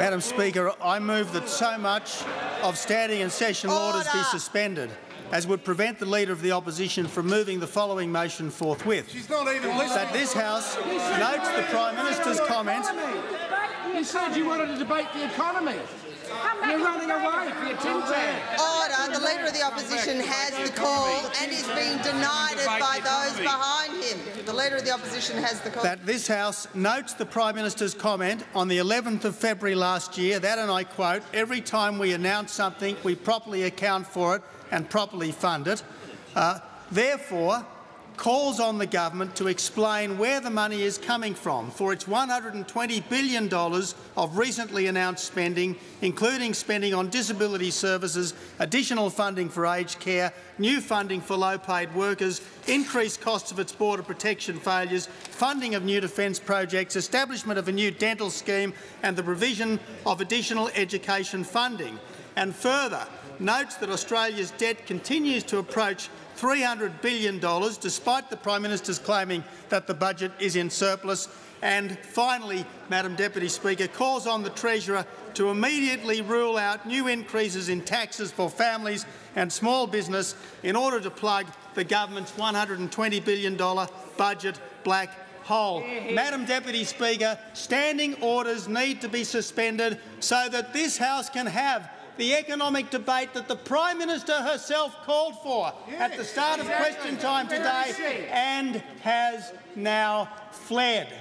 Madam Speaker, I move that so much of standing and session orders be suspended as would prevent the Leader of the Opposition from moving the following motion forthwith. She's not even listening. That this House notes the Prime Minister's comment. You said you wanted to debate the economy. You're running away for your tin tag. Order. The Leader of the Opposition has the call and is being denied it by those behind him. The Leader of the Opposition has the call. That this House notes the Prime Minister's comment on the 11th of February last year that, and I quote, "Every time we announce something, we properly account for it and properly fund it." Therefore, calls on the government to explain where the money is coming from for its $120 billion of recently announced spending, including spending on disability services, additional funding for aged care, new funding for low-paid workers, increased costs of its border protection failures, funding of new defence projects, establishment of a new dental scheme and the provision of additional education funding. And further, notes that Australia's debt continues to approach $300 billion, despite the Prime Minister's claiming that the budget is in surplus. And finally, Madam Deputy Speaker, calls on the Treasurer to immediately rule out new increases in taxes for families and small business in order to plug the government's $120 billion budget black hole. Madam Deputy Speaker, standing orders need to be suspended so that this House can have the economic debate that the Prime Minister herself called for at the start of question time today and has now fled.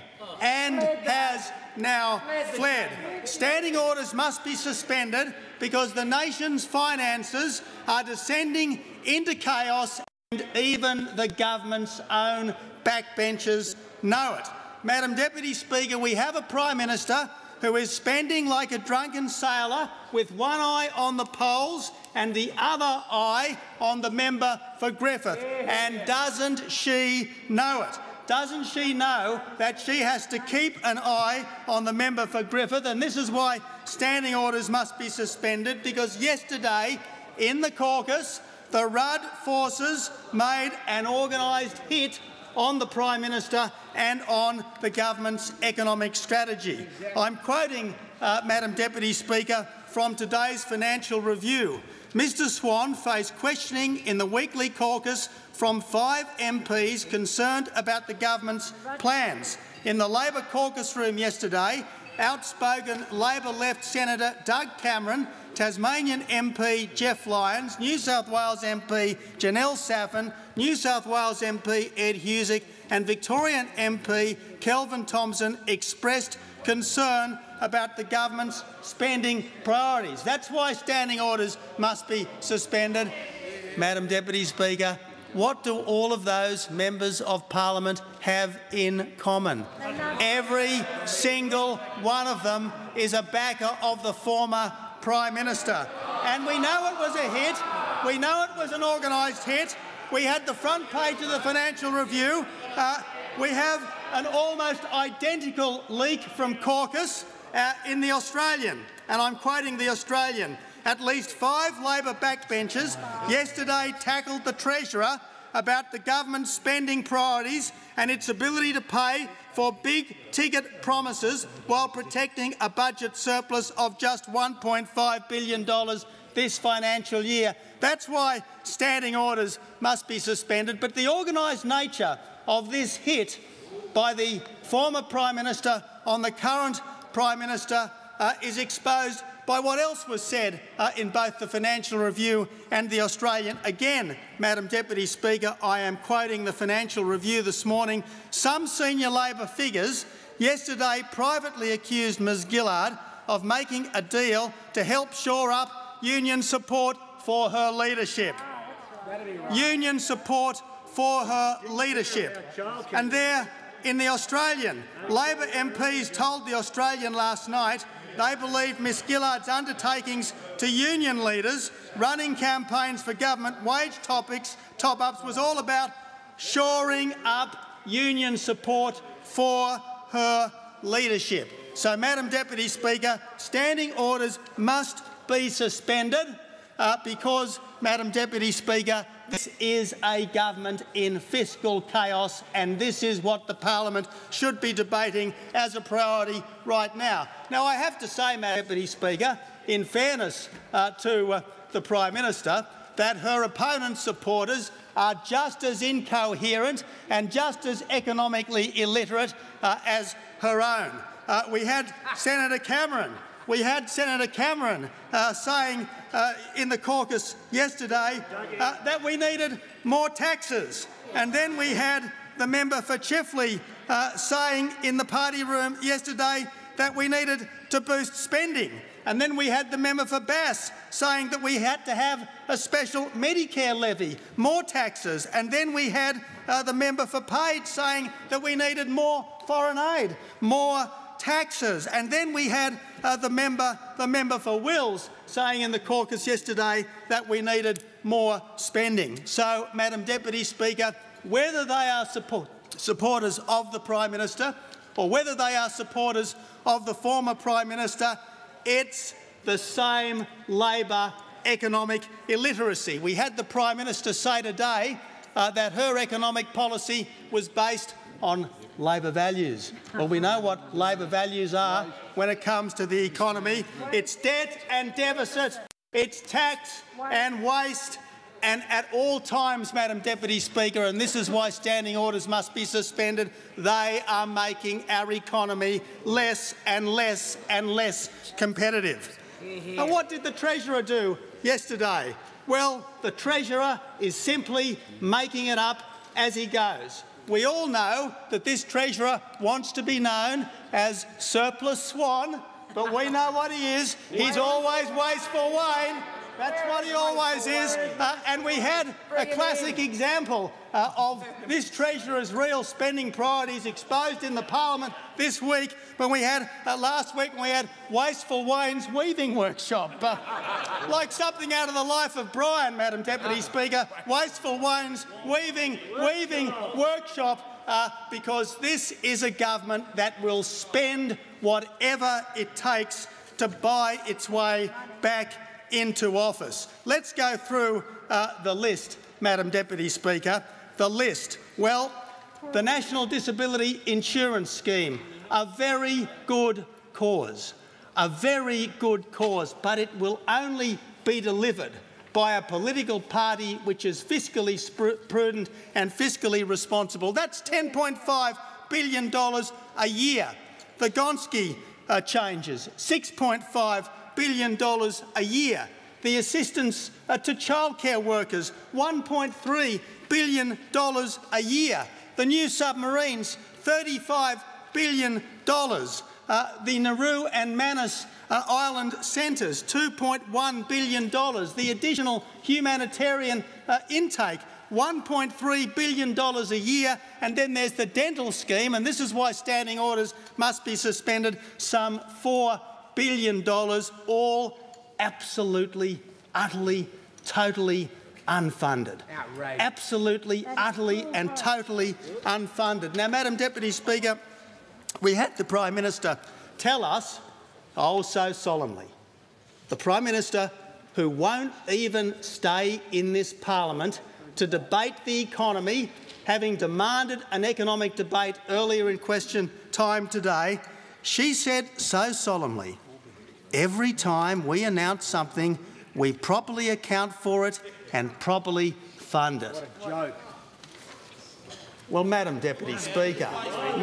Standing orders must be suspended because the nation's finances are descending into chaos and even the government's own backbenchers know it. Madam Deputy Speaker, we have a Prime Minister who is spending like a drunken sailor with one eye on the polls and the other eye on the member for Griffith. And doesn't she know it? Doesn't she know that she has to keep an eye on the member for Griffith? And this is why standing orders must be suspended, because yesterday in the caucus the Rudd forces made an organised hit on the Prime Minister and on the government's economic strategy. I'm quoting, Madam Deputy Speaker, from today's Financial Review. Mr Swan faced questioning in the weekly caucus from 5 MPs concerned about the government's plans. In the Labor caucus room yesterday, outspoken Labor left Senator Doug Cameron, Tasmanian MP Jeff Lyons, New South Wales MP Janelle Saffin, New South Wales MP Ed Husick and Victorian MP Kelvin Thompson expressed concern about the government's spending priorities. That's why standing orders must be suspended. Madam Deputy Speaker, what do all of those members of parliament have in common? Every single one of them is a backer of the former Prime Minister. And we know it was a hit. We know it was an organised hit. We had the front page of the Financial Review. We have an almost identical leak from caucus in the Australian, and I'm quoting the Australian. At least 5 Labor backbenchers yesterday tackled the Treasurer about the government's spending priorities and its ability to pay for big-ticket promises while protecting a budget surplus of just $1.5 billion this financial year. That's why standing orders must be suspended. But the organised nature of this hit by the former Prime Minister on the current Prime Minister is exposed by what else was said in both the Financial Review and the Australian. Again, Madam Deputy Speaker, I am quoting the Financial Review this morning. Some senior Labor figures yesterday privately accused Ms Gillard of making a deal to help shore up union support for her leadership. Union support for her leadership. And there, in the Australian, Labor MPs told the Australian last night they believed Ms Gillard's undertakings to union leaders running campaigns for government wage top-ups was all about shoring up union support for her leadership. So, Madam Deputy Speaker, standing orders must be suspended because, Madam Deputy Speaker, this is a government in fiscal chaos, and this is what the parliament should be debating as a priority right now. Now, I have to say, Madam Deputy Speaker, in fairness to the Prime Minister, that her opponent's supporters are just as incoherent and just as economically illiterate as her own. We had Senator Cameron saying in the caucus yesterday that we needed more taxes. And then we had the member for Chifley saying in the party room yesterday that we needed to boost spending. And then we had the member for Bass saying that we had to have a special Medicare levy, more taxes. And then we had the member for Page saying that we needed more foreign aid, more taxes. And then we had the member for Wills saying in the caucus yesterday that we needed more spending. So, Madam Deputy Speaker, whether they are supporters of the Prime Minister or whether they are supporters of the former Prime Minister, it's the same Labor economic illiteracy. We had the Prime Minister say today that her economic policy was based on Labor values. Well, we know what Labor values are when it comes to the economy. It's debt and deficit, it's tax and waste, and at all times, Madam Deputy Speaker, and this is why standing orders must be suspended, they are making our economy less and less and less competitive. And what did the Treasurer do yesterday? Well, the Treasurer is simply making it up as he goes. We all know that this Treasurer wants to be known as Surplus Swan, but we know what he is. He's always Wasteful Wayne. That's what he always is. And we had a classic example of this Treasurer's real spending priorities exposed in the parliament this week when we had, last week when we had Wasteful Wayne's weaving workshop. Like something out of the life of Brian, Madam Deputy Speaker, Wasteful Wayne's weaving workshop, because this is a government that will spend whatever it takes to buy its way back into office. Let's go through the list, Madam Deputy Speaker. The list. Well, the National Disability Insurance Scheme, a very good cause. A very good cause, but it will only be delivered by a political party which is fiscally prudent and fiscally responsible. That's $10.5 billion a year. The Gonski changes, $6.5 billion a year. The assistance to childcare workers, $1.3 billion a year. The new submarines, $35 billion. The Nauru and Manus Island centres, $2.1 billion. The additional humanitarian intake, $1.3 billion a year. And then there's the dental scheme, and this is why standing orders must be suspended, some $4 billion, all absolutely, utterly, totally unfunded. Outrageous. Absolutely, utterly and totally unfunded. Now, Madam Deputy Speaker, we had the Prime Minister tell us, oh so solemnly, the Prime Minister who won't even stay in this parliament to debate the economy, having demanded an economic debate earlier in question time today, she said so solemnly, every time we announce something, we properly account for it and properly fund it. What a joke. Well, Madam Deputy Speaker, you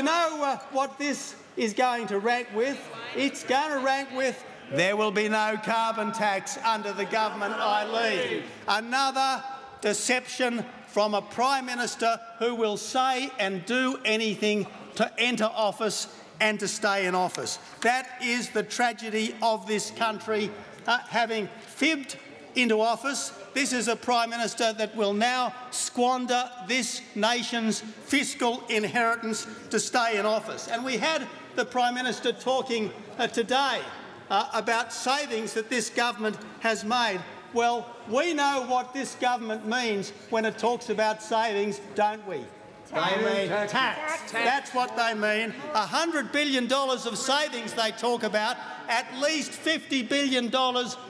know what this is going to rank with? It's going to rank with there will be no carbon tax under the government I lead. Another deception from a Prime Minister who will say and do anything to enter office and to stay in office. That is the tragedy of this country. Having fibbed into office, this is a Prime Minister that will now squander this nation's fiscal inheritance to stay in office. And we had the Prime Minister talking today about savings that this government has made. Well, we know what this government means when it talks about savings, don't we? They mean tax. That's what they mean. $100 billion of savings they talk about. At least $50 billion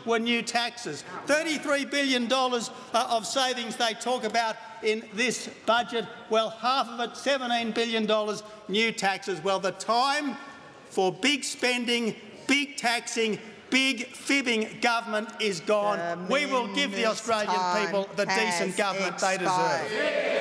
were new taxes. $33 billion of savings they talk about in this budget. Well, half of it, $17 billion, new taxes. Well, the time for big spending, big taxing, big fibbing government is gone. We will give the Australian people the decent government they deserve.